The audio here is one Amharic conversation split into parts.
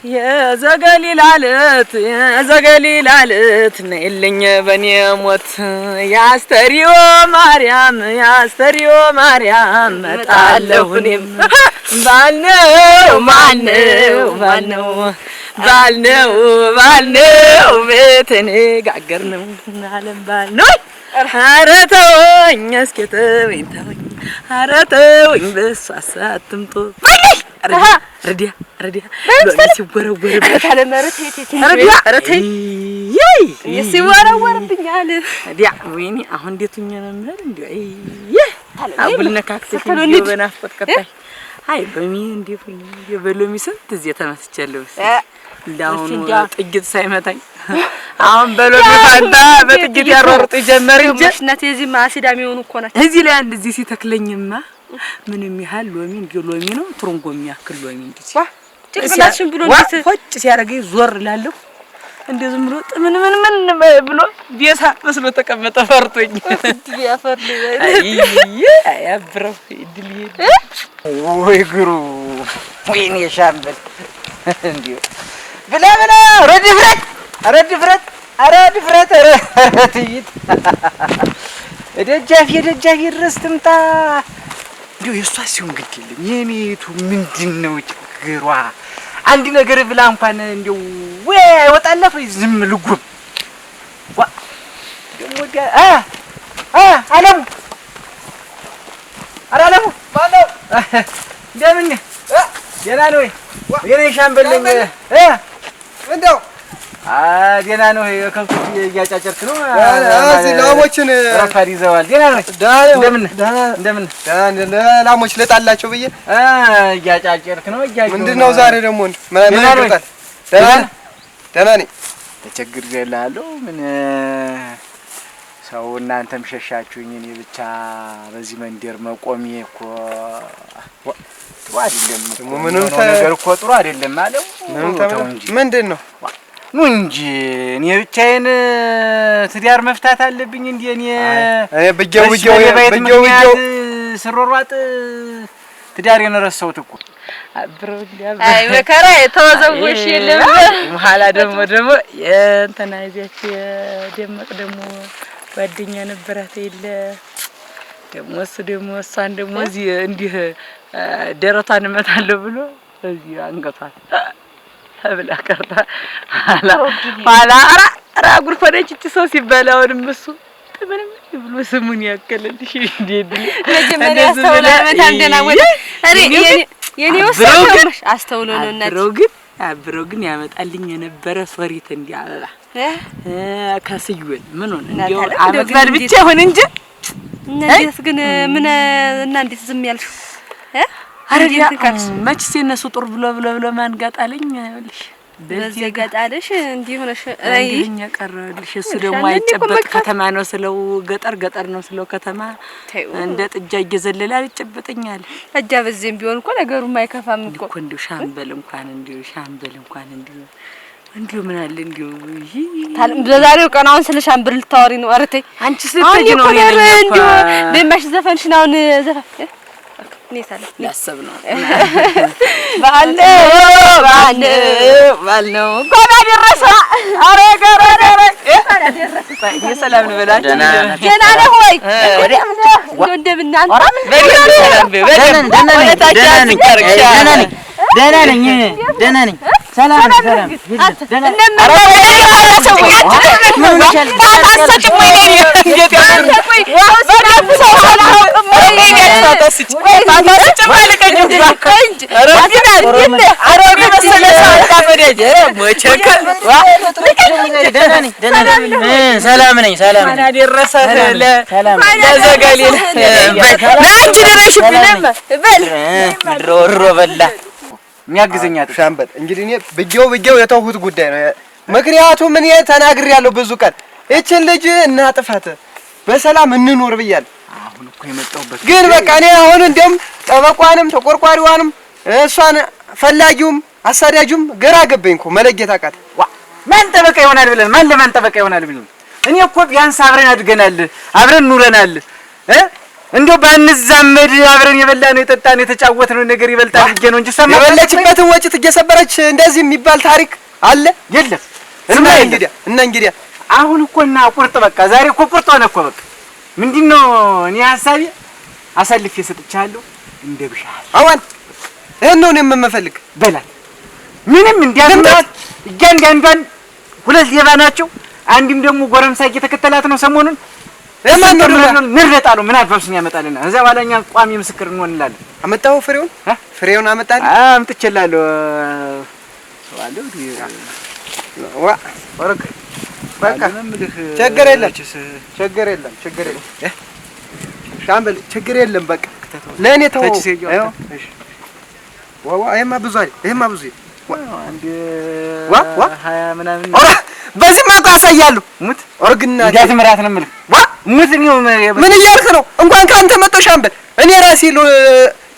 የዘገሊላለት ነይልኝ በኔ ሞት ያስተሪዮ ማርያም መጣለሁ እኔም ባልነው ቤተነጋገር ነው ዓለም ባልነው ኧረ ተወኝ እስኪ ተወኝ ኧረ ተወኝ በእሷ አትምጡ ረዲያ ሲወረወርበት አለ መሬት ረዲያ ረተይ ሲወረወርብኛል ረዲያ ወይኔ አሁን እንዴትኛ ነው ማለት እንዴ አቡልነካክተሽ በናፍቆት ከታይ አይ በሚ እንዴት የበሎሚ ስንት እዚህ ተመስቻለሁ እንዳሁን ጥቂት ሳይመታኝ አሁን በሎሚ ፋንታ በጥቂት ያሮርጥ ጀመር እንጂ እናቴ እዚህ ማሲዳሚውን እኮ ናት እዚህ ላይ አንድ እዚህ ሲተክለኝማ ምንም ያህል ሎሚ እንዴ ሎሚ ነው ትሩንጎ የሚያክል ሎሚ እንዴ ጭቅላሽን ብሎ እንዴት ፎጭ ሲያረገኝ ዞር ላለሁ እንዴ ዝም ብሎ ምን ብሎ ቢያሳ መስሎ ተቀመጠ ፈርቶኝ ቢያፈርል አያብረው ይድል ወይ ግሩ ወይኔ ሻምበል እንዴ ብላ ረድፍረት ትይት ደጃፊ ድረስ ትምጣ እንዴ የሷ ሲሆን ግድ የለም የኔቱ ምንድነው ችግሯ አንድ ነገር ብላ እንኳን እንደው ወይ አይወጣላት ወይ ዝም ልጉም ዋ ደሞ አለሙ ማነው እንደምን ደህና ነው የኔ ሻምበልኝ እንደው ደህና ነው ከብቶች እያጫጨርክ ነው እዚህ ላሞችን ረፋድ ይዘዋል ደህና ነው እንደምን ላሞች ለጣላቸው ብዬ እያጫጨርክ ነው ምንድነው ዛሬ ደግሞ ምን ይወጣል ደህና ነኝ ተቸግሬላለሁ ምን ሰው እናንተም ሸሻችሁኝ እኔ ብቻ በዚህ መንደር መቆሜ እኮ ጥሩ አይደለም ምንም ነገር እኮ ጥሩ አይደለም ማለት ምንድነው ነው እንጂ እኔ ብቻዬን ትዳር መፍታት አለብኝ እንዴ እኔ በጀው ስሮሯጥ ትዳሬን ረሳሁት እኮ አይ መከራ የተወዘውሽ የለም መሐላ ደግሞ የእንተና ይዘች ደመቅ ደግሞ ጓደኛ ነበራት የለ ደግሞ እሷን ደግሞ እዚህ እንዲህ ደረቷን እመታለሁ ብሎ እዚህ አንገቷን ብላ ቀርታ ኋላ ኧረ ጉርፈነች እቺ ሰው ሲበላውንም እሱ ምንም ብሎ ስሙን ያከለልሽ እንዴ መጀመሪያ አስተውላመታም ደና ወደ አሬ የኔ ወሰንሽ አስተውሎ ነው እናት አብረው ግን ያመጣልኝ የነበረ ሶሪት እንዴ አበባ ከስዩል ምን ሆነ እንዴው አመግባል ብቻ ሆነ እንጂ እነዚህስ ግን ምን እና እንዴት ዝም ያልሽው አረዲያ መች ሲነሱ ጡር ብሎ ማን ጋጣለኝ አይልሽ በዚህ ጋጣለሽ እንዴ ሆነሽ አይኛ ቀረልሽ እሱ ደግሞ አይጨበጥ ከተማ ነው ስለው ገጠር ነው ስለው ከተማ እንደ ጥጃ እየዘለለ አይጨበጥኛል አጃ በዚህም ቢሆን እኮ ነገሩ ማይከፋም እኮ እንዴው ሻምበል እንኳን እንዴው ምን አለ እንዴው በዛሬው ቀናውን ስለ ሻምበል ልታወሪ ነው አረተይ አንቺ ስትጂ ነው እንዴው በማሽ ዘፈንሽ ነው ዘፈን ነይታለ ያሰብነው ባልነው ቆማ ደረሰ አረ ገረረ የሰላም ነው በላችሁ ደህና ነህ ወይ እንደምናንተ ደህና ነኝ ሰላም ሰላም ነኝ አደረሰህ ለዘገሊል አንቺ ደረሽብኝ በል ምድሮ በላ የሚያግዘኛት ሻምበል እንግዲህ እኔ ብጌው የተውሁት ጉዳይ ነው ምክንያቱም እኔ ተናግሬያለሁ ብዙ ቀን እቺን ልጅ እናጥፋት በሰላም እንኖር ብያለሁ አሁን እኮ የመጣሁበት ግን በቃ እኔ አሁን እንደም ጠበቋንም ተቆርቋሪዋንም እሷን ፈላጊውም አሳዳጁም ግራ ገበኝ እኮ መለጌት አቃት ማን ጠበቃ ይሆናል ብለን ማን ለማን ጠበቃ ይሆናል ብለን እኔ እኮ ቢያንስ አብረን አድገናል አብረን ኑረናል እንደው ባንዛመድ አብረን የበላነው የጠጣነው የተጫወትነው ነገር ይበልጣል ብዬ ነው እንጂ ሰማ የበላችበትን ወጭት እየሰበረች እንደዚህ የሚባል ታሪክ አለ የለም። እና እንግዲህ አሁን እኮ እና ቁርጥ በቃ ዛሬ እኮ ቁርጥ ሆነ እኮ በቃ ምንድነው እኔ ሐሳቤ አሳልፌ ሰጥቻለሁ እንደ ብሻል አዋን ይሄን ነው የምፈልግ በላት ምንም እንዲያዝናት እያንዳንዷን ሁለት ሌባ ናቸው። አንድም ደግሞ ጎረምሳ እየተከተላት ነው ሰሞኑን ለማን ነው ንረጣሉ ምን አባብስኝ ያመጣልና እዛ በኋላኛ ቋሚ ምስክር እንሆንላለን። አመጣው ፍሬውን አመጣል አምጥቼላለሁ ዋለው ዋ ወርቅ በቃ ችግር የለም ሻምበል ችግር የለም በቃ ለኔ ተው እሺ ዋዋ ይሄማ ብዙ አንድ ዋ ሀያ ምናምን በዚህ ማጣ ያሳያለሁ ሙት ኦርግና እንዴት ምራት ነው የምልህ ዋ ሙት ነው ምን እያልክ ነው? እንኳን ካንተ መጣው ሻምበል እኔ ራሴ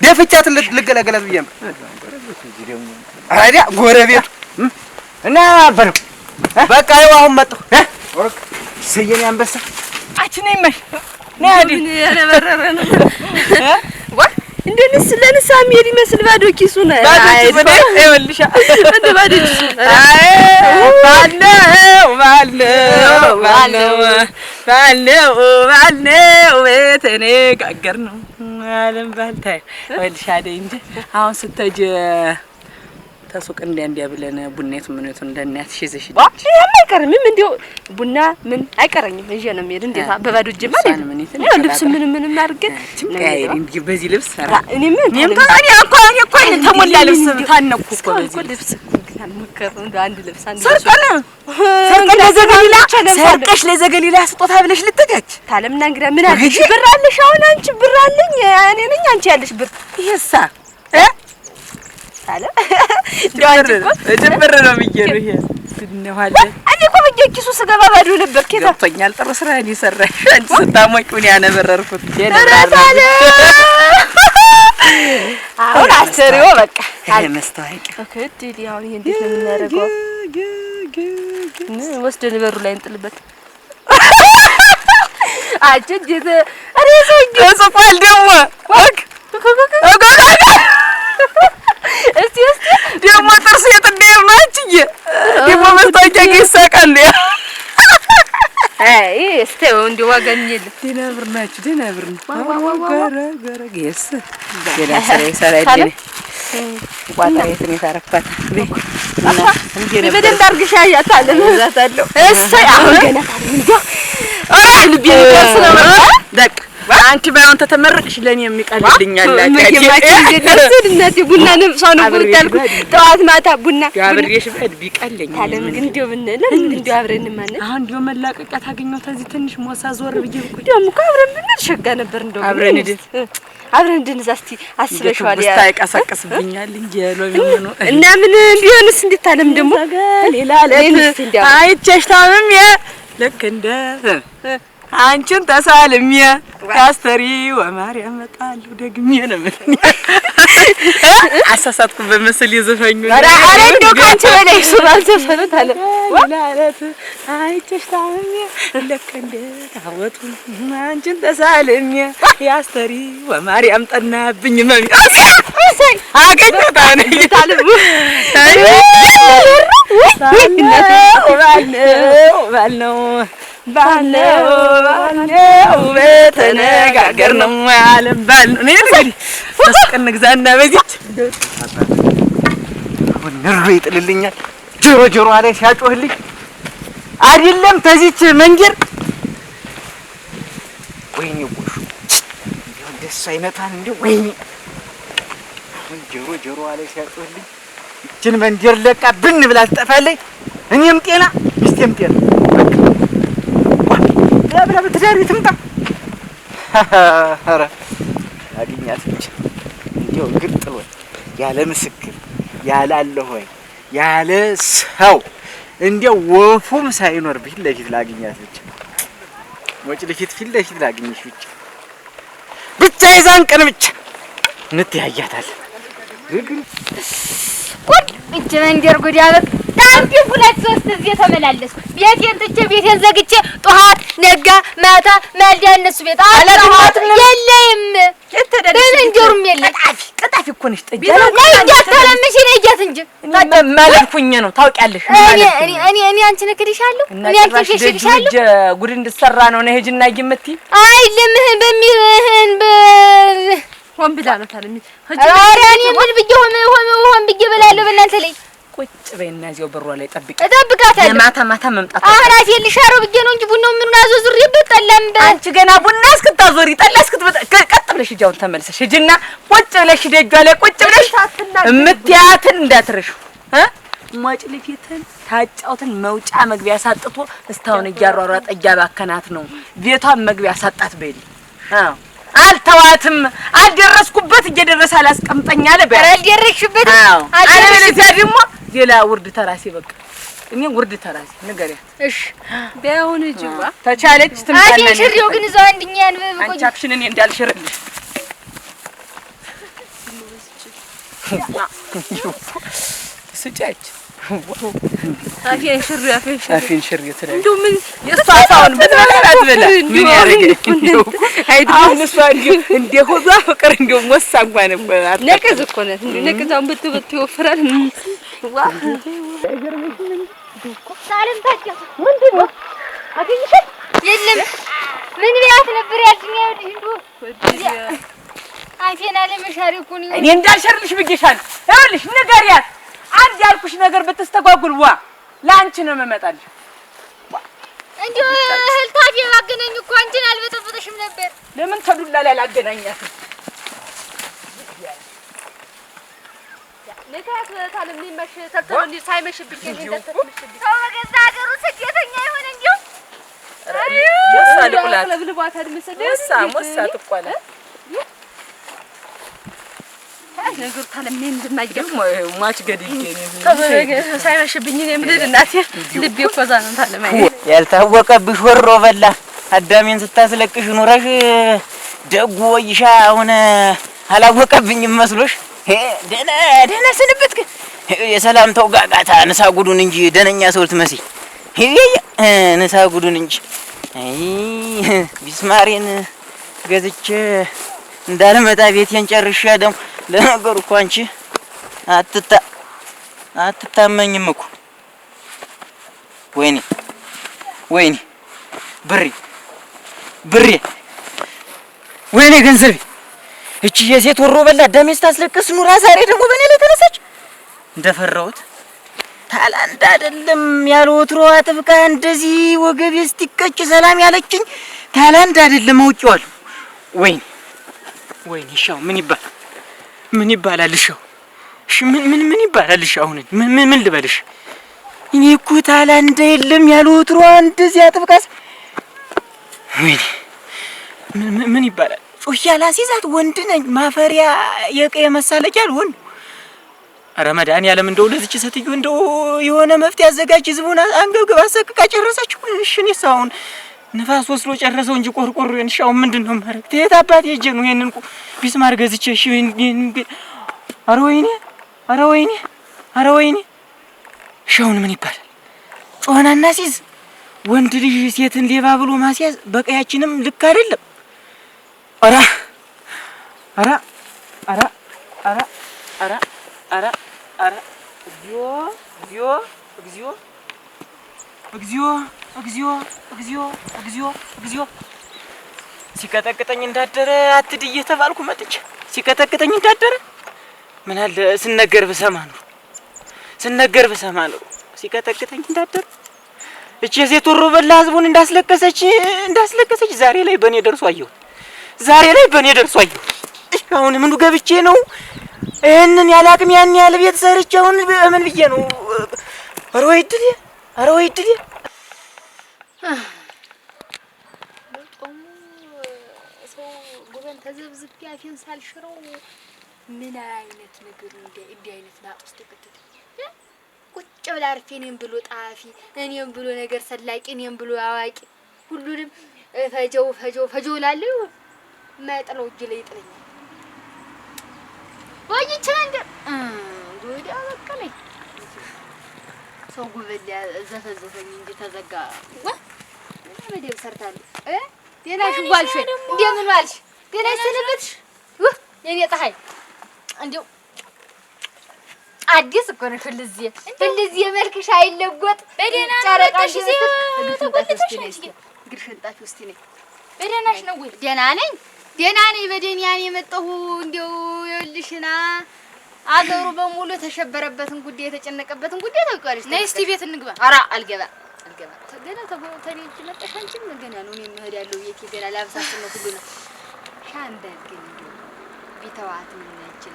ደፍቻት ልገላገላት ብዬ አይዲያ ጎረቤት እና በለው በቃ ይኸው አሁን መጣሁ ኦርግ ሰየኔ አንበሳ አቺ ነኝ ማሽ ናዲ ያለበረረ ነው ዋ እንደነስ ለነሳ የሚሄድ ይመስል ባዶ ኪሱ ነው። አይ ይኸውልሽ እንደ ባዶ ኪሱ ባለው ተነጋገር ነው አለም ባልታይ ይኸውልሽ አይደል እንጂ አሁን ስትሄጂ ተሱቅ እንዲያ ብለን ቡናቱ ምንቱ እንደናትሽ ይዘሽ አይቀርም ምን እንደው ቡና ምን አይቀርኝም ይዤ ነው የምሄድ። እንዴት በባዶ እጅ ማለት ነው ልብስ ምን አድርገን ትቀያይሪ እንዴ በዚህ ልብስ ሰራ እኔ ምን ታኔ እኮ ተሞላ ልብስ ታነኩ እኮ በዚህ ልብስ ካልመከረ እንደ አንድ ልብስ አንድ ሰርቀሽ ለዘገሊላ ስጦታ ብለሽ ልትጋች ታለምና እንግዳ ምን አለሽ ብር አለሽ? አሁን አንቺ ብር አለኝ እኔ ነኝ አንቺ ያለሽ ብር ይሄሳ ታለ ድብር ነው ብዬሽ ይሄ ስንዋለ እኔ እኮ በየኪሱ ስገባ ባዶ ነበር። ገብቶኛል። ጥሩ ስራ ነው የሰራሽ አንቺ ስታሞቂውን ያነበረርኩት ታለ አሁን አሰሪው በቃ ታለ መስታወቂያ እከዲ አሁን ይሄ እንዴት ነው የምናደርገው? ወስደን በሩ ላይ እንጥልበት አጭጅ አሬ ጽፏል ደግሞ ወክ እስቲ ደግሞ ጥርስ የጥንዴር ናችዬ ደግሞ መስታወቂያ ይሳቃል። አይ እስቴው እንዲ ዋጋኝል ደናብር ናችሁ ደናብር ነው ገረ ገስ ገረ ሰራይ ቋጣሪት ነው ታረፋት በደንብ አርግሻ ያታለ ዛታለው እሰይ አሁን ገና እንዴ ልብ ይደርስ ነው ደቅ አንቺ ባይሆን ተተመረቅሽ ለኔ የሚቀልልኛል እናቴ ቡና ነፍሷ ነው ብርታልኩ ጠዋት ማታ ቡና ያብሬሽ በድ ቢቀልኝ ታለም ግን እንደው ለምን እንደው አብረን ማን አሁን እንደው መላቀቂያ ታገኘው ተዚህ ትንሽ ሞሳ ዞር ብዬ እኮ ደግሞ አብረን ምን ሸጋ ነበር እንደው አብረን እንድንዛ እስቲ አስበሽዋል ያ ታይቀሰቀስብኛል እንጂ ያለው ነው እና ምን ቢሆንስ እንዴት ታለም ደግሞ ሌላ አይቼሽ ታምም ልክ እንደ አንቺን ተሳልሜ ካስተሪ ወማርያም መጣሉ ደግሜ ነው ምን አሳሳትኩ በመሰል የዘፈኙ አረ እንደው ካንቺ በላይ ሱራን ዘፈኑት አለ ወላለት አይቼሽ ታምሜ ልክ እንደ ታወቱ አንቺን ተሳልሜ ያስተሪ ወማርያም ጠናብኝ መሚ አገኘታን ይታልቡ ባለው በተነጋገር ነው ዓለም ባል ነው እንግዲህ መስቀን ግዛና በዚች አሁን ንሩ ይጥልልኛል ጆሮ ላይ ሲያጮህልኝ አይደለም ተዚች መንገር ወይኔ ወሹ ይሁን ደስ አይነታን እንዴ ወይኔ አሁን ጆሮ ላይ ሲያጮህልኝ እችን መንገር ለቃ ብን ብላ ትጠፋለች። እኔም ጤና ሚስቴም ጤና ብላ በትዳር ትምጣ ኧረ አግኛት ብቻ እንደው ግልጥ ወይ ያለ ምስክር ያላለ ሆይ ያለ ሰው እንደው ወፉም ሳይኖር ፊት ለፊት ላግኛት ብቻ ወጭ ለፊት ፊት ለፊት ላግኝሽ ብቻ የዛን ቀን ብቻ እንተያያታለን። ቁጭ እጅ መንገር ጉድ ያበቅ ታንቲ ሁለት ሶስት እዚህ ተመላለስኩ። ቤቴን ጥቼ ቤቴን ዘግቼ ጧት ነጋ ማታ ማልዳ እነሱ ቤት አለማት የለይም እኮ ነሽ ጠጃ ላይ እንዳታለምሽ ነጃት እንጂ ማለኩኝ ነው ታውቂያለሽ። እኔ አንቺን እክድሻለሁ እኔ አንቺን ሸሽግሻለሁ። ጉድ እንድትሰራ ነው ነህ ሂጂና ይምትይ አይልምህን በሚልህን ሆን ብላ ነው ታለሚ ኧረ እኔ ምን ብዬ ሆን ብዬ በላለሁ በእናንተ ላይ ቁጭ በይና እዚያው በሯ ላይ ጠብቂ። እጠብቃታለሁ። ማታ መምጣት አራሴ ልሻረው ብዬ ነው እንጂ ቡናው ምኑን አዞዝሬበት ጠላም አንቺ ገና ቡና እስክታዞሪ ጠላ እስክትበጣ ቀጥ ብለሽ እጃውን ተመልሰሽ ሂጂና ቁጭ ብለሽ ደጇ ላይ ቁጭ ብለሽ እምትያትን እንዳትረሹ ሟጭ ልፊትን ታጫውትን መውጫ መግቢያ ሳጥቶ እስታውን እያሯሯጠ እያባከናት ነው ቤቷን መግቢያ ሳጣት በይል አልተዋትም አልደረስኩበት እየደረሰ አላስቀምጠኝ አለ በይ አልደረስሽበት አለበለዚያ ደግሞ ሌላ ውርድ ተራሴ በቃ እኔ ውርድ ተራሴ ንገሪያት እሺ በያውን ጅባ ተቻለች ትምጣለች አይ ሽሪው ግን እዛው አንድኛ ያንበብ ቆይ አንቺ አክሽን እኔ እንዳልሽርልሽ ስጫች አፊን ሽሪ ትላለች እንደው ምን የሷሳውን በተባላት በላ ምን ያረገኝ እንደው አይደለም እሷ እንደው ሆዛ ፍቅር እንደው ወሳጓ ነበር ነቀዝ እኮ ነው እንደው ነቀዛውን ብትብት ይወፍራል ዋ ሳለም ታጨ ምንድነው አገኝሽ የለም ምን ቢያት ነበር ያልሽኝ እንደው አፊና ለመሻሪ እኮ ነው እኔ እንዳልሸርልሽ ብዬሻል ይኸውልሽ ንገሪያት አንድ ያልኩሽ ነገር ብትስተጓጉል ዋ ላንቺ ነው መመጣልሽ እንደው ህልታፊ ማገናኝ እኮ አንቺን አልበጠበጠሽም ነበር ለምን ተዱላ ላይ አላገናኛት ነካት ታለም ሊመሽ ተተሉ ሳይመሽብኝ እንደተመሽብኝ ሰው በገዛ ሀገሩ ስደተኛ ይሆን እንዴው ወሳልቁላት ለብልባታል መሰለ ወሳ ተቆላ ነገር ታለም እንደማይገም ማች ገድልኝ ሳይመሽብኝ እኔም ልል እናቴ ልቤ እኮ ዛን ታለም ያልታወቀብሽ ወሮ በላ አዳሜን ስታስለቅሽ ኑረሽ ደጉ ወይሻ አሁን አላወቀብኝም መስሎሽ ደህና ስንብት የሰላምታው ጋጋታ ንሳ ጉዱን እንጂ ደነኛ ሰው ልትመስይ ንሳ ጉዱን እንጂ አይ ቢስማሬን ገዝቼ እንዳልመጣ ቤቴን ጨርሼ ደግሞ ለነገሩ እኮ አንቺ አትታመኝም እኮ ወይኔ ብሬ ወይኔ ገንዘቤ እቺ የሴት ወሮ በላ አዳሜ ስታስለቅስ ኑራ ዛሬ ደግሞ በእኔ ላይ ተነሳች እንደፈራሁት ታላንት አይደለም ያለው ወትሮ አጥብቃ እንደዚህ ወገቤ እስቲቀጭ ሰላም ያለችኝ ታላንት አይደለም አውቄዋለሁ ወይኔ ሻው ምን ይባላል ሻው እሺ ምን ይባላል ሻው ምን ልበልሽ እኔ እኮ ታላንት የለም ያለው ወትሮ እንደዚህ አጥብቃ ወይኔ ምን ይባላል ጮያላ ሲዛት ወንድ ነኝ ማፈሪያ የቀየ መሳለቂያ ወንድ ረመዳን ያለም እንደው ለዚች ሴትዮ እንደው የሆነ መፍትሄ አዘጋጅ ዝቡና አንገብግባ አሰቅቃ ጨረሰች እሺ እኔ ሳውን ንፋስ ወስዶ ጨረሰው እንጂ ቆርቆሮ እንሻው ምንድነው ማረግ ተየት አባቴ ሄጄ ነው ይሄንን ቢስማር ገዝቼ እሺ ኧረ ወይኔ ሻውን ምን ይባላል ጮናና ሲዝ ወንድ ልጅ ሴትን ሌባ ብሎ ማስያዝ በቀያችንም ልክ አይደለም ኧረ እግዚኦ ሲቀጠቅጠኝ እንዳደረ አትድ እየተባልኩ መጥቼ ሲቀጠቅጠኝ እንዳደረ ምን አለ ስነገር በሰማ ነው ሲቀጠቅጠኝ እንዳደረ እቺ የሴት ወሮ በላ ህዝቡን እንዳስለቀሰች ዛሬ ላይ በኔ ደርሶ አየሁ አሁን ምኑ ገብቼ ነው ይሄንን ያላቅም ያን ያለ ቤት ሰርቼ አሁን ምን ብዬ ነው ኧረ ወይ ድል ሰው ጉበን ተዘብዝብ ያፊን ሳልሽረው ምን አይነት ነገር እንደ አይነት ናውስጥ ከተተ ቁጭ ብላ አርፌ እኔም ብሎ ጣፊ እኔም ብሎ ነገር ሰላቂ እኔም ብሎ አዋቂ ሁሉንም ፈጀው ላለው ማጥለው እጅ ላይ ይጥለኛል ወይ ይችላል ዶዳ በቀለኝ ሰው ጉበል ዘፈዘፈኝ እንጂ ተዘጋ ወዴም ሰርታለሁ ደናሽ ዋልሽ እንደምን ዋልሽ ደናሽ ሰነበትሽ የኔ ፀሐይ እንደው አዲስ እኮ ነው ሁልጊዜ መልክሽ አይለወጥ በደህና ጨረቃሽ ተቆጥተሽ ግርሽን ጣፊ ውስጥ ነኝ በደህናሽ ነው ወይ? ደህና ነኝ በደህና ነኝ የመጣሁ እንደው ይኸውልሽና አገሩ በሙሉ የተሸበረበትን ጉዳይ የተጨነቀበትን ጉዳይ ታውቂዋለሽ። ነይ እስቲ ቤት እንግባ። ኧረ አልገባ ገና ተኔጅ መጣሽ አንቺም ገና ነው። እኔ መሄድ ያለው ቤቴ ገና ላብሳት ነው ሁሉ ነው ሻንዳል ግን ቢተዋት ምንችን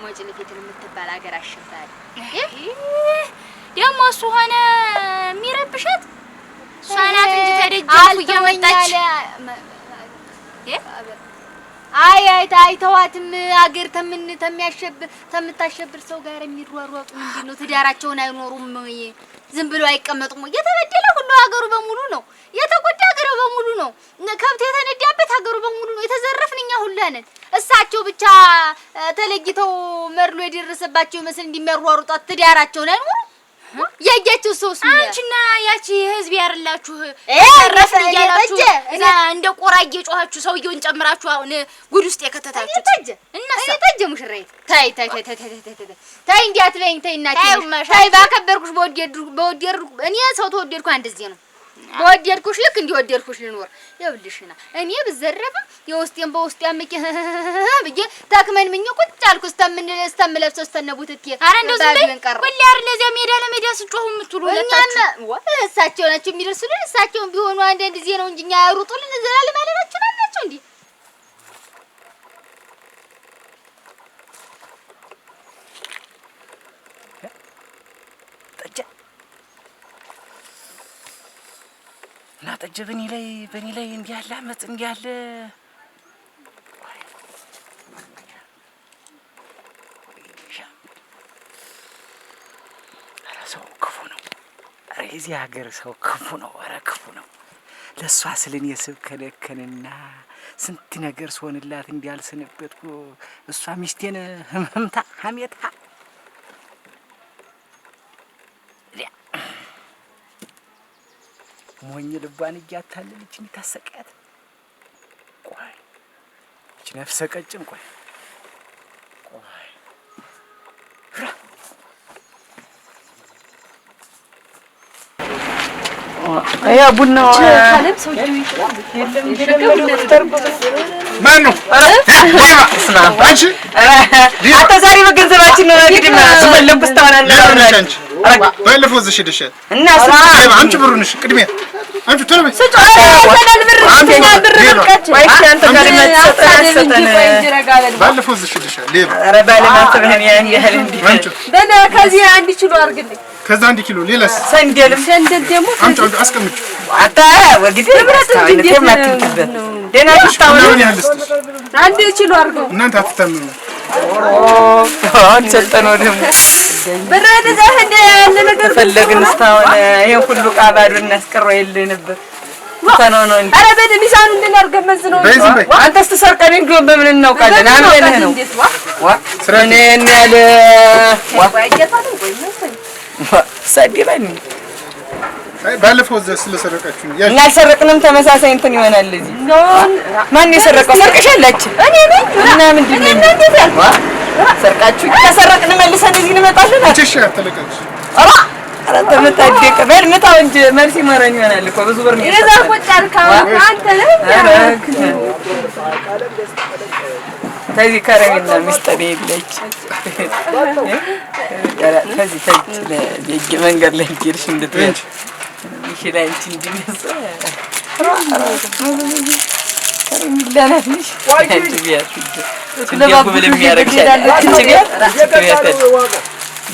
ሞጭ ለፊትን የምትባል አገር አሸባሪ ደግሞ እሱ ሆነ የሚረብሻት ሷናት እንጂ ተደጅኩ እየመጣች አይተዋትም አገር ተምታሸብር ሰው ጋር የሚሯሯጡ ምንድን ነው? ትዳራቸውን አይኖሩም ዝም ብሎ አይቀመጡም። የተበደለ ሁሉ ሀገሩ በሙሉ ነው። የተጎዳ ሀገሩ በሙሉ ነው። ከብት የተነዳበት ሀገሩ በሙሉ ነው። የተዘረፍን እኛ ሁሉ ነን። እሳቸው ብቻ ተለይተው መርሎ የደረሰባቸው ይመስል እንደሚያሯሩጣት ትዳራቸውን አይኖሩም። ያያችሁ ሰውስ ምን አንቺና ያቺ ህዝብ ያርላችሁ ረፍን እያላችሁ እዛ እንደ ቆራ እየጮኻችሁ ሰውየውን ጨምራችሁ አሁን ጉድ ውስጥ የከተታችሁ ተጀ ሙሽራይት ታይ እንዲያት በይኝ ታይ እናቴ ታይ ባከበርኩሽ በወደድኩ እኔ ሰው ተወደድኩ አንደዚህ ነው በወደድኩሽ ልክ እንዲወደድኩሽ ልኖር ይኸውልሽና እኔ ብዘረፍም የውስጤን በውስጤ አምቄ ብዬ ታክመን ምኝ ቁጭ አልኩ እስተምለብሰው እስተነቡት እቴ ኧረ እንደው ዝም በይ ሁሌ አይደል ለዚያ ሜዳ ለሜዳ ስጮሁ የምትሉ ለታችሁ እሳቸው ናቸው የሚደርሱልን እሳቸውን ቢሆኑ አንዳንድ ጊዜ ነው እንጂ እኛ ያሩጡልን ዘላለም አለናችሁ ናቸው እንዴ እና ጠጀ በኔ ላይ እንዲህ ያለ አመት እንዲህ ያለ ሰው ክፉ ነው። ኧረ የዚህ ሀገር ሰው ክፉ ነው። ኧረ ክፉ ነው። ለእሷ ስልን የስብከለከንና ስንት ነገር ስሆንላት እንዲያልሰነበትኩ እሷ ሚስቴን ህመምታ ሀሜታ ሞኝ ልቧን እያታለለች እንታሰቃያት። ቆይ እቺ ነፍሰ ቀጭን ቆይ ያ ቡናው ካለም ሰው ማን ነው? አንቺ አንተ ዛሬ በገንዘባችን ነው እንግዲህ ስመለኩስ ተዋናለህ። ባለፈው እዚህ ሄደሻል እና አንቺ ብሩንሽ ቅድሚያ አንቺ ተረበ ባለፈው እዚህ ሄደሻል ሌባ ኧረ ባለማት ብለን ያን ያህል እንዲህ ደህና ከዚህ 1 ኪሎ አድርግልኝ ከዛ 1 ኪሎ ሌላስ ሰንደል ደግሞ አንቺ አስቀምጪ አታ ወግዴ ብራስታውነት የማትምትበት ደህና ተስታውነ 1 ኪሎ አድርገው እናንተ አትተምኑ ሰጠነው ደግሞ ብራድ ዛህ እንደ ያለ ነገር ፈለግን ስታውን ይሄን ሁሉ ቃባዱ እናስቀረው የለ ነበር ተነው ነው እንዴ? ኧረ በደንሳን እንድናርገ መዝነው አንተስ ተሰርቀን እንደው በምን እናውቃለን? አምነህ ነው ዋ እኔ ያለ ዋ ሰዲባኝ ባለፈው እዚህ ስለሰረቃችሁ ያ እና ሰረቅንም ተመሳሳይ እንትን ይሆናል እዚህ ማን የሰረቀው? ሰርቀሻላችሁ እኔ ነኝ እና ምንድን ነው እንዴት ያልኩ ሰርቃችሁ ተሰረቅን መልሰን እዚህ እንመጣለን። እሺ አትለቀቅሽ ኧረ ተመጣደቀ በል መታው እንጂ መልስ ይመረኝ ይሆናል እኮ ብዙ ብር ነው የዛ ቆጣልካው አንተ ነህ ተዚህ ከረሜላ ሚስጥር የለች ከዚህ ለጅ መንገድ ላይ ሄድሽ እንድትወጪ ይችላል እንጂ እንዲነሳ ከረሜላሽ አንቺ ቢያት ለባቡ ለሚያረግሽ አንቺ ቢያት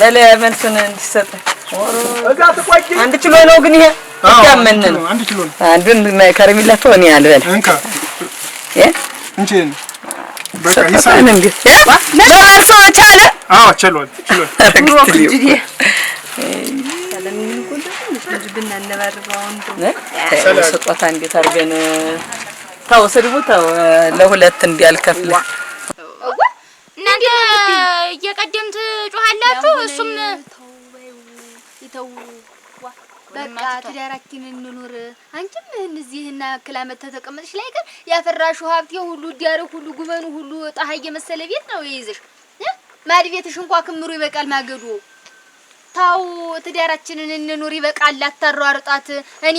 በለ መልሱን እንዲሰጥ 1 ኪሎ ነው ግን ይሄ ያመነን 1 ኪሎ ነው አንዱን ከረሜላ ተወኒ ያልበል እንካ እንቺ በቃ ይሳን ይሳን እንዴ ለራሱ ቻለ አዎ ቻሏል ስጦታ እንዴት አድርገን ተው ስድቡ ተው ለሁለት እንዲያልከፍል እናንተ እየቀደምት ጮሃላችሁ እሱም ይተው በቃ ትዳራችንን እንኑር። አንቺም እነዚህና ክላመት ተቀመጥሽ ላይ ግን ያፈራሽው ሀብቴ ሁሉ ዲያሩ ሁሉ ጉበኑ ሁሉ ጣሃ የመሰለ ቤት ነው ይይዝሽ ማድቤትሽ እንኳን ክምሩ ይበቃል ማገዶ ታው ትዳራችንን እንኑር ይበቃል አታሯሩጣት እኔ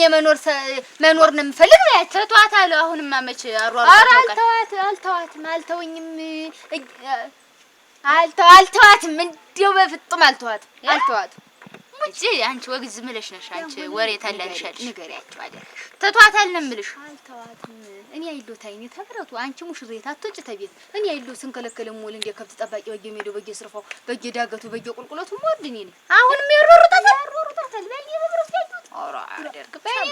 መኖር ነው የምፈልግ ነው ተቷታለ አሁንማ መቼ አሯሩጣት አልተዋትም አልተወኝም አልተዋትም እንደው በፍጥም አልተዋትም ሙጂ አንቺ ወግዝ ዝም ብለሽ ነሽ አንቺ ወሬ ታላልሻለሽ ንገሪያቸው አይደልሽ ተቷታል ነው የምልሽ አልተዋትም እኔ አይሎ ታይኔ ተብረቱ አንቺ ሙሽሬት አትወጭ ተቤት እኔ አይሎ ስንከለከለም ሞል እንደ ከብት ጠባቂ በየሜዶ በየስርፋው በየዳገቱ በየቁልቁለቱ ሞርድ እኔ ነኝ አሁንም ያሯሩጣታል በእኔ በብረት ያዩት ኦራ አደርግ በእኔ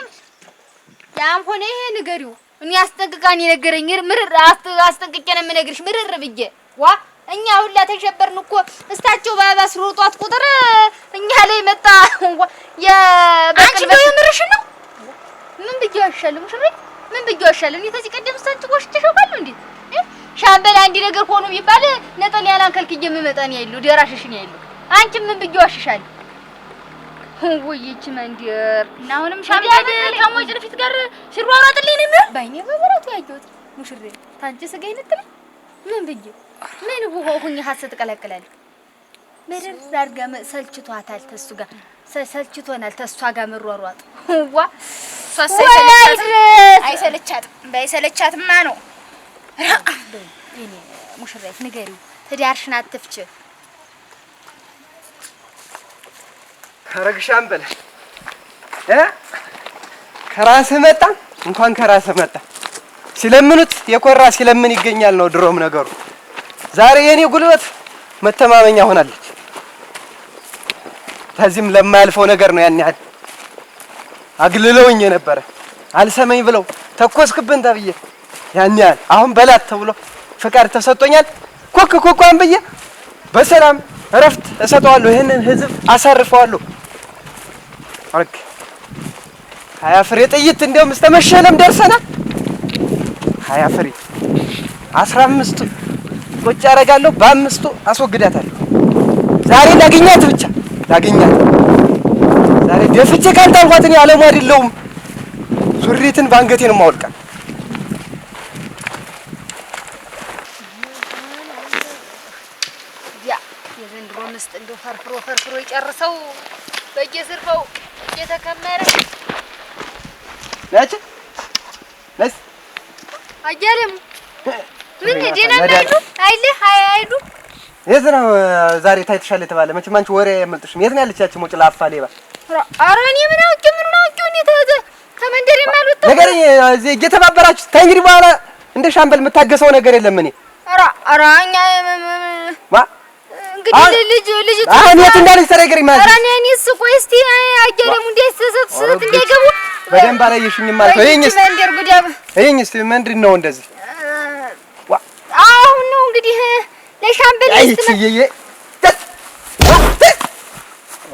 ያም ሆነ ይሄ ንገሪው እኔ አስጠንቅቃኝ ነገረኝ ምርር አስጠንቅቄ ነው የምነግርሽ ምርር ብዬ ዋ እኛ ሁላ ተሸበርን እኮ እስታቸው ባባስ ሮጧት ቁጥር እኛ ላይ መጣ አንቺ ነው የምርሽ ነው ምን ብዬሻለሁ ሙሽሪት ምን ብዬሻለሁ እኔ ተዚህ ቀደም እስታችሁ ወሽተሻለሁ እንዴ ሻምበል አንዲ ነገር ሆኖ ቢባል ነጠል ያላንከልክዬ የምመጣን ያይሉ ደራሽሽን ያይሉ አንቺ ምን ብዬሻለሁ ወይቺ መንደር እና አሁንም ሻምበል ከሞጭን ፊት ጋር ሲሯሯጥልኝ ነው የሚሆን ባይኔ በበረቱ ያየሁት ሙሽሪት ታንቺ ስጋ ይነጥል ምን ብዬ ምን ሆኜ ሐሰት ቀለቀላለሁ ምድር ዳርጋ ሰልችቷታል ተሱ ጋር ሰልችቶናል ተሷ ጋር መሯሯጥ ዋ ባይሰለቻትማ ነው እኔ ሙሽሪት ንገሪው ትዳርሽን አትፍች ከረግሻም በለ ከራስህ መጣ እንኳን ከራስህ መጣ ሲለምኑት የኮራ ሲለምን ይገኛል ነው ድሮም ነገሩ ዛሬ የኔ ጉልበት መተማመኛ ሆናለች ታዚም ለማያልፈው ነገር ነው ያን ያህል አግልለውኝ ነበር አልሰመኝ ብለው ተኮስክብን ተብዬ ያን ያህል አሁን በላት ተብሎ ፍቃድ ተሰጥቶኛል ኮኳን ብዬ በሰላም እረፍት እሰጠዋለሁ ይሄንን ህዝብ አሳርፈዋለሁ አርክ 20 ፍሬ ጥይት እንደውም እስተመሸለም ደርሰናል 20 ፍሬ 15 ቁጭ አደርጋለሁ በ5 አስወግዳታለሁ ዛሬ ላገኛት ብቻ ላገኛት ዛሬ ደፍቼ ካልታልኳት እኔ ዓለሙ አይደለሁም ዙሪትን ባንገቴ ነው ማውልቃ ያ የዘንድሮ ምስጥ እንደው ፈርፍሮ ይጨርሰው በየዝርፈው እየተከመረ ነስ አያለም ምን ደህና ናችሁ አይሉ የት ነው ዛሬ ታይተሻል የተባለ መቼም አንቺ ወሬ አይመልጥሽም የት ነው ያለቻችሁ ሞጭ ላፋሌ ባ ኧረ እኔ ምን አውቄው እኔ ተመንደር የማልወጣው ነገር እዚህ እየተባበራችሁ ከእንግዲህ በኋላ እንደ ሻምበል የምታገሰው ነገር የለም እኔ ኧረ እኛ ማ እንግዲህ ልጅ አሁን የት እንዳለች ተረጋግሪ ማለት ኧረ እኔስ ቆይ እስቲ አያለም እንደሰሰት እንደገቡ በደንብ አላየሽኝም ማለት ነው ይሄንስ መንደር ጉዳብ ይሄንስ ምንድን ነው እንደዚህ አሁን ነው እንግዲህ ለሻምበል አይትዬ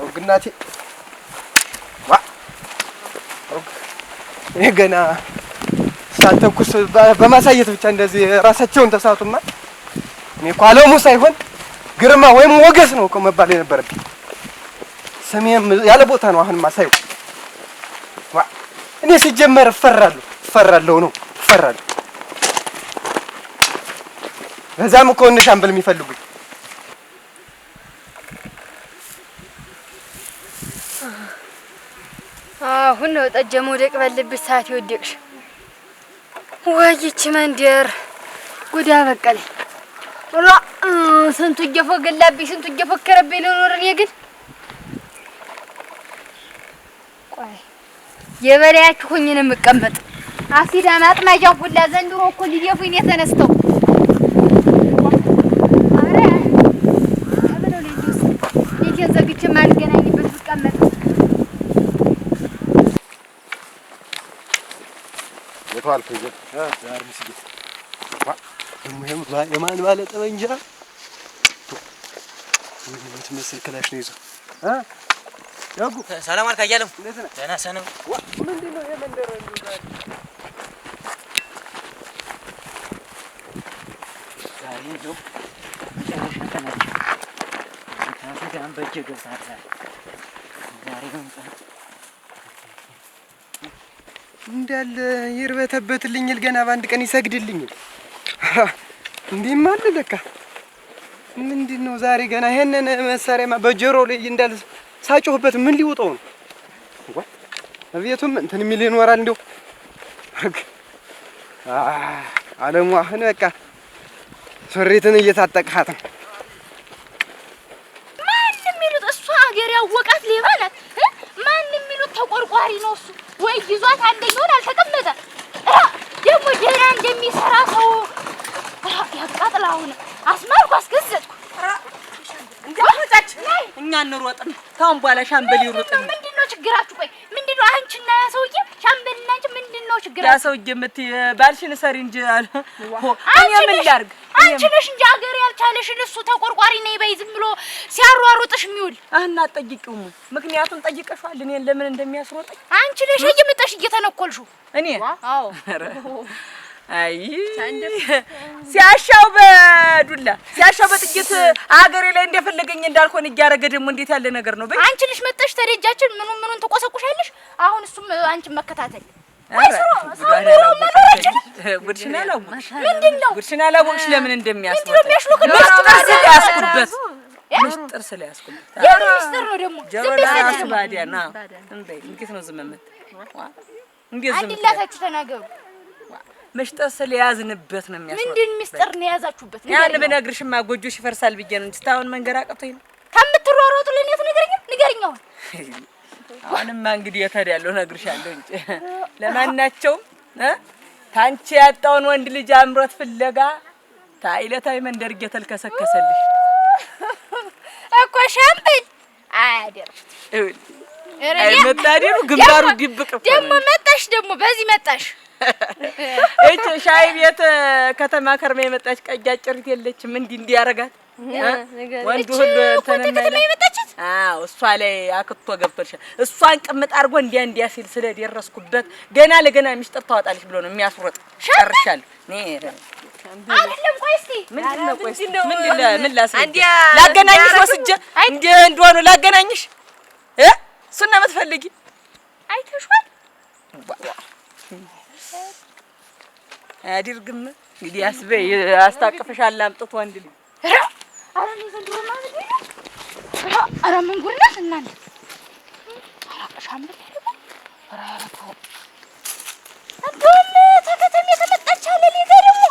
ወግናቴ ገና ሳተኩስ በማሳየት ብቻ እንደዚህ ራሳቸውን ተሳቱማ እኔ እኮ አለሙ ሳይሆን ግርማ ወይም ሞገስ ነው እኮ መባል የነበረብኝ ስሜም ያለ ቦታ ነው አሁን ማሳየው እኔ ሲጀመር እፈራለሁ በዛም እኮ እነ ሻምበል የሚፈልጉኝ አሁን ነው ጠጀ መውደቅ ባለብሽ ሰዓት ይወደቅሽ ወይቺ መንደር ጉዳ በቀለ ወራ ስንቱ እየፎገላብኝ ስንቱ እየፎከረብኝ ልኖር እኔ ግን ቆይ የበላያችሁ ሆኜ ነው የምቀመጥ አሲዳ ማጥማጃው ሁላ ዘንድሮ እኮ ሊደፉኝ ነው ተነስተው አረ አበለው ለዲስ ቤቴን ዘግቼ ማልገናኝበት ብቀመጥ የቷልኩ ዛር ምስጊት ሙሄም የማን ባለ ጠመንጃ ምን ትመስል ክላሽ ነው ይዞ ያጉ ሰላም አልካ እያለም ደህና ሰነው ምንድነው የመንደር እንዴት ዛሬ ነው መጨረሻ ቀናቸው ታፈዳም በእጄ ገብታል ዛሬ ነው እንዳለ ይርበተበትልኝ ገና በአንድ ቀን ይሰግድልኝ እንዴም አለ ለካ ምንድነው ዛሬ ገና ይሄንን መሳሪያማ በጆሮ ላይ እንዳል ሳጮህበት ምን ሊውጠው ነው? ወይ አብየቱም እንትን የሚል ይኖራል እንደው አለሙ አሁን በቃ ሱሪትን እየታጠቅሃት ነው። ማንም የሚሉት እሷ ሀገር ያወቃት ሌባ ናት። ማንም የሚሉት ተቆርቋሪ ነው እሱ። ወይ ይዟት አንደኛውን አልተቀመጠ ደግሞ ደህና እንደሚሰራ ሰው ያቃጥላውን አስማርኩ አስገዘጥኩ። እንዴት እኛ እንሮጥም ታውን በኋላ ሻምበል ይሩጥም። ምንድነው ችግራችሁ? ቆይ ምንድነው አንቺና ያ ሰውዬ ሻምበልና አንቺ ምንድነው ችግራችሁ? ያ ሰውዬ ባልሽን ሰሪ እንጂ አለ እኔ ምን ላድርግ? አንቺ ነሽ እንጂ ሀገር ያልቻለሽን እሱ ተቆርቋሪ ነኝ በይ ዝም ብሎ ሲያሯሩጥሽ የሚውል እና ጠይቂው። ምክንያቱም ጠይቀሻል እኔን ለምን እንደሚያስሮጠኝ። አንቺ ነሽ እየመጣሽ እየተነኮልሽው እኔ አዎ አይ ሲያሻው በዱላ ሲያሻው በጥይት አገሬ ላይ እንደፈለገኝ እንዳልሆነ እያረገ ደግሞ እንዴት ያለ ነገር ነው? በይ አንቺ ልጅ መጣሽ ተደጃችን ምኑን ተቆሰቁሻለሽ። አሁን እሱም አንቺን መከታተል ወይስሮ ጉድሽና አላወቅሽ? ምንድነው ጉድሽና አላወቅሽ? ለምን እንደሚያስወጣ ምስጢር ስለያዝኩበት ምስጢር ነው ደግሞ ዝም ብለሽ ባዲያና እንዴት ነው ዝም የምትል? እንዴት ዝም አንድላታችሁ ተናገሩ። ምስጢር ስለያዝንበት ነው የሚያስወጣው። ምንድን ምስጢር ነው ያዛችሁበት? ያን ብነግርሽማ ጎጆሽ ይፈርሳል ብዬ ነው እንጂ ታውን መንገር አቅቶኝ ነው። ከምትሯሯጡ ለኔ ንገሪኝ። አሁንማ እንግዲህ የተዳለው ነግርሻለሁ እንጂ ለማናቸውም ታንቺ ያጣውን ወንድ ልጅ አምሮት ፍለጋ ታይለታይ መንደር እየተልከሰከሰልሽ እኮ ሻምበል አያደርሽ አይ መታደሩ ግንባሩ ዲብቅ ደግሞ መጣሽ ደግሞ በዚህ መጣሽ እቺ ሻይ ቤት ከተማ ከርማ የመጣች ቀጃጭሪት የለችም እንዲህ ያረጋት ወንዱ ሁሉ ከተማ የመጣችት አዎ እሷ ላይ አክቶ ገብቶልሻል። እሷን ቅምጥ አድርጎ እንዲያ ሲል ስለደረስኩበት ገና ለገና ሚስጥር ታወጣለሽ ብሎ ነው የሚያስሮጥ። ጨርሻለሁ እኔ አይደለም። ቆይ እስኪ ምንድነው ምን ላስረዳ? ላገናኝሽ ወስጄ እንደሆነ ላገናኝሽ እሱን ነው የምትፈልጊ? አይተሽዋል አድርግም እንግዲህ አስበይ አስታቅፍሻል አምጥቶ ወንድ ልጅ አረ ነው ዘንድሮ ማለት ነው። አረ ምን ጉድ ናት እናንተ! አረ ሻምበል እንደውም ተከተሜ ተመጣች አለ ሊጋ ደግሞ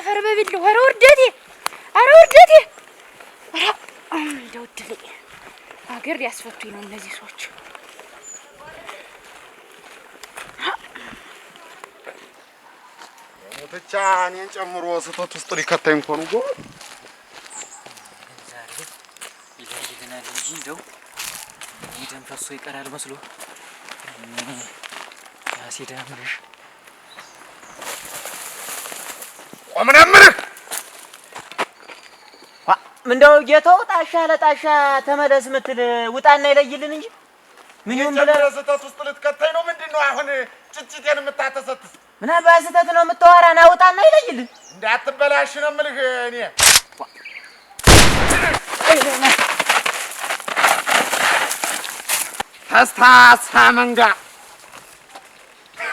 አረ በቢል አረ ውርደቴ እንደው ድልኝ አገር ያስፈቱኝ ነው እነዚህ ሰዎች። ብቻ እኔን ጨምሮ ስህተት ውስጥ ሊከተኝ እኮ ነው። ዛሬ ይለይልናል እንጂ እንደው ደም ፈሶ ይቀራል መስሎ ያሲዳምርሽ ቆምነምርህ ምንድነው ጌታው ጣሻ ለጣሻ ተመለስ ምትል ውጣና ይለይልን እንጂ ምን ይሁን ብለህ ስህተት ውስጥ ልትከተኝ ነው? ምንድነው አሁን ጭጭቴን የምታተሰትስ? ምን አባስተት ነው የምታወራና ውጣና ይለይልን እንዳትበላሽ ነው የምልህ እኔ ተስታሳ መንጋ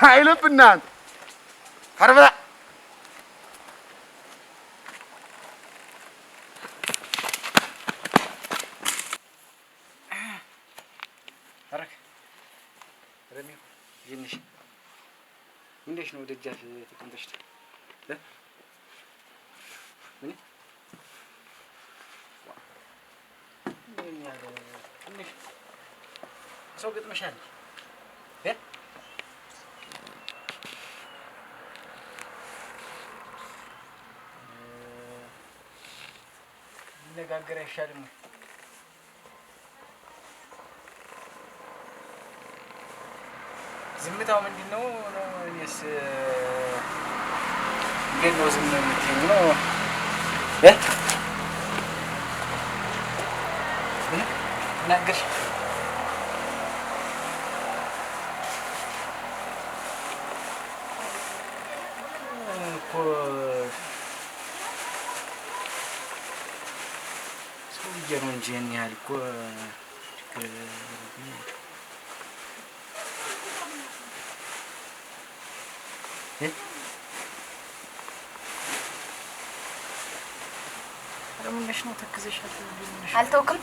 አይልብናን ከርበላ አረክ ረሚው ይንሽ እንዴሽ ነው ደጃፍ ተቀምጠሽ ምን እንዴ ሰው ገጥመሻል ነጋገር አይሻልም? ዝምታው ምንድነው ነው? እኔስ እንዴት ነው ዝም የምትይኝ ነው? ናገር እኮ ሰውዬ ነው እንጂ ይሄን ያህል እኮ ለምን ነሽ ነው ተክዘሻል? አልተውክም።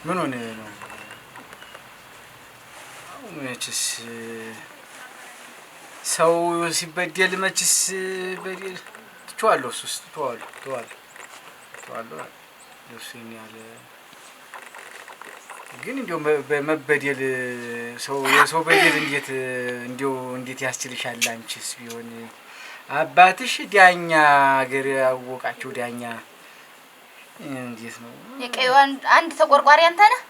ምን ሆነ ነው? መችስ ሰው ሲበደል መችስ በደል ትችዋለሁ። እሱስ ትችዋለሁ ደርሶኝ ያለ ግን እንዲያው በመበደል የሰው በደል እንዴት ያስችልሻል? አንቺስ ቢሆን አባትሽ ዳኛ አገር ያወቃቸው ዳኛ እንዴት ነው? የቀዩ አንድ ተቆርቋሪ አንተ ነህ?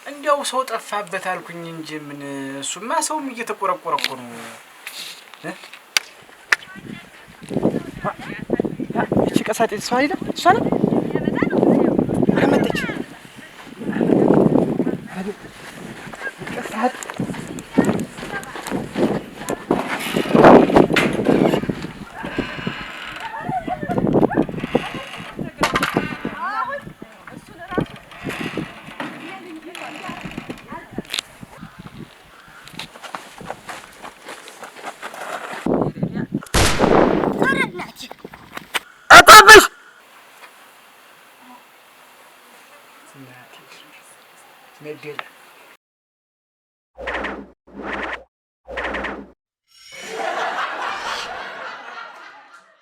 እንዲያው ሰው ጠፋበት አልኩኝ እንጂ ምን እሱማ ሰውም እየተቆረቆረ እኮ ነው። እቺ ቀሳጤ እሷ አይደል? እሷ ነው አመጣች። ቀሳጤ ነደለ